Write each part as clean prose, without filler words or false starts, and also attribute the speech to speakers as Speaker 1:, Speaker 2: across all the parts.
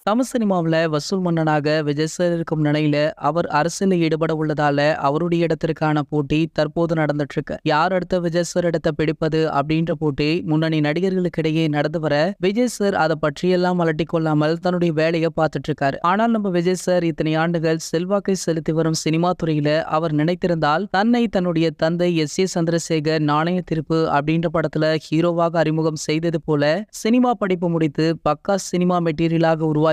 Speaker 1: தமிழ் சினிமாவுல வசூல் மன்னனாக விஜய் சார் இருக்கும் நிலையில அவர் அரசியலில் ஈடுபட உள்ளதால அவருடைய இடத்திற்கான போட்டி தற்போது நடந்துட்டு இருக்கு. யார் அடுத்த விஜய் சார் இடத்தை பிடிப்பது அப்படின்ற போட்டி முன்னணி நடிகர்களுக்கிடையே நடந்து வர விஜய் சார் அதை பற்றியெல்லாம் அலட்டிக் கொள்ளாமல் தன்னுடைய வேலையை பார்த்துட்டு இருக்காரு. ஆனால் நம்ம விஜய் சார் இத்தனை ஆண்டுகள் செல்வாக்கை செலுத்தி வரும் சினிமா துறையில அவர் நினைத்திருந்தால் தன்னை தன்னுடைய தந்தை எஸ். சந்திரசேகர் நாணய திருப்பு அப்படின்ற படத்துல ஹீரோவாக அறிமுகம் செய்தது போல சினிமா படிப்பு முடித்து பக்கா சினிமா மெட்டீரியலாக உருவாகியுள்ள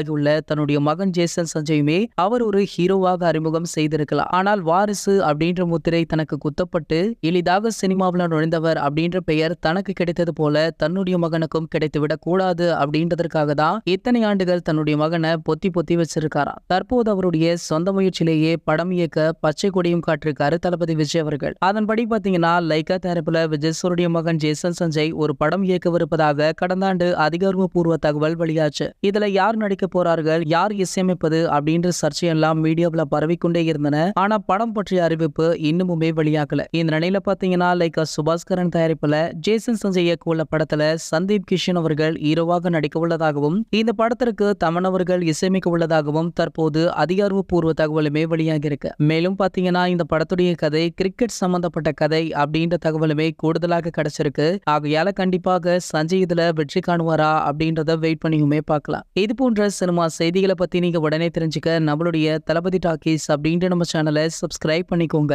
Speaker 1: தன்னுடைய மகன் ஜேசன் சஞ்சயுமே அவர் ஒரு ஹீரோவாக அறிமுகம் செய்திருக்கலாம். ஆனால் வாரிசு அப்படின்ற முத்திரை தனக்கு குத்தப்பட்டு எளிதாக சினிமாவில் நுழைந்தவர் அப்படின்ற பெயர் தனக்கு கிடைத்தது போல தன்னுடைய மகனுக்கும் கிடைத்துவிடக் கூடாது அப்படின்றதற்காக தான் இத்தனை ஆண்டுகள் தன்னுடைய மகனை பொத்தி பொத்தி வச்சிருக்காராம். தற்போது அவருடைய சொந்த முயற்சியிலேயே படம் இயக்க பச்சை கொடியும் காட்டிருக்காரு தளபதி விஜய் அவர்கள். அதன்படி பாத்தீங்கன்னா லைகா தரப்புல விஜய் சாருடைய மகன் ஜேசன் சஞ்சய் ஒரு படம் இயக்கவிருப்பதாக கடந்த ஆண்டு அதிகாரப்பூர்வ தகவல் வெளியாச்சு. இதுல யார் நடிக்க போறார்கள், யார் இசையமைப்பது அப்படின்ற சர்ச்சையெல்லாம் மீடியாவில் பரவிக்கொண்டே இருந்தன. ஆனா படம் பற்றிய அறிவிப்பு இன்னுமுமே வெளியாகல. இந்த நிலையில பாத்தீங்கன்னா லைகா சுபாஸ்கரன் தயாரிப்புல ஜேசன் சஞ்சய் இயக்க உள்ள படத்துல சந்தீப் கிஷன் அவர்கள் ஹீரோவாக நடிக்க உள்ளதாகவும் இந்த படத்திற்கு தமன் அவர்கள் இசையமைக்க உள்ளதாகவும் தற்போது அதிகாரப்பூர்வ தகவலுமே வெளியாகி இருக்கு. மேலும் பாத்தீங்கன்னா இந்த படத்துடைய கதை கிரிக்கெட் சம்பந்தப்பட்ட கதை அப்படின்ற தகவலுமே கூடுதலாக கிடைச்சிருக்கு. ஆகையால கண்டிப்பாக சஞ்சய் இதுல வெற்றி காணுவாரா அப்படின்றத வெயிட் பண்ணியுமே பார்க்கலாம். இது போன்ற சினிமா செய்திகளை பத்தி நீங்க உடனே தெரிஞ்சுக்க நம்மளுடைய தளபதி டாக்கீஸ் அப்படின்ற நம்ம சேனலை சப்ஸ்கிரைப் பண்ணிக்கோங்க.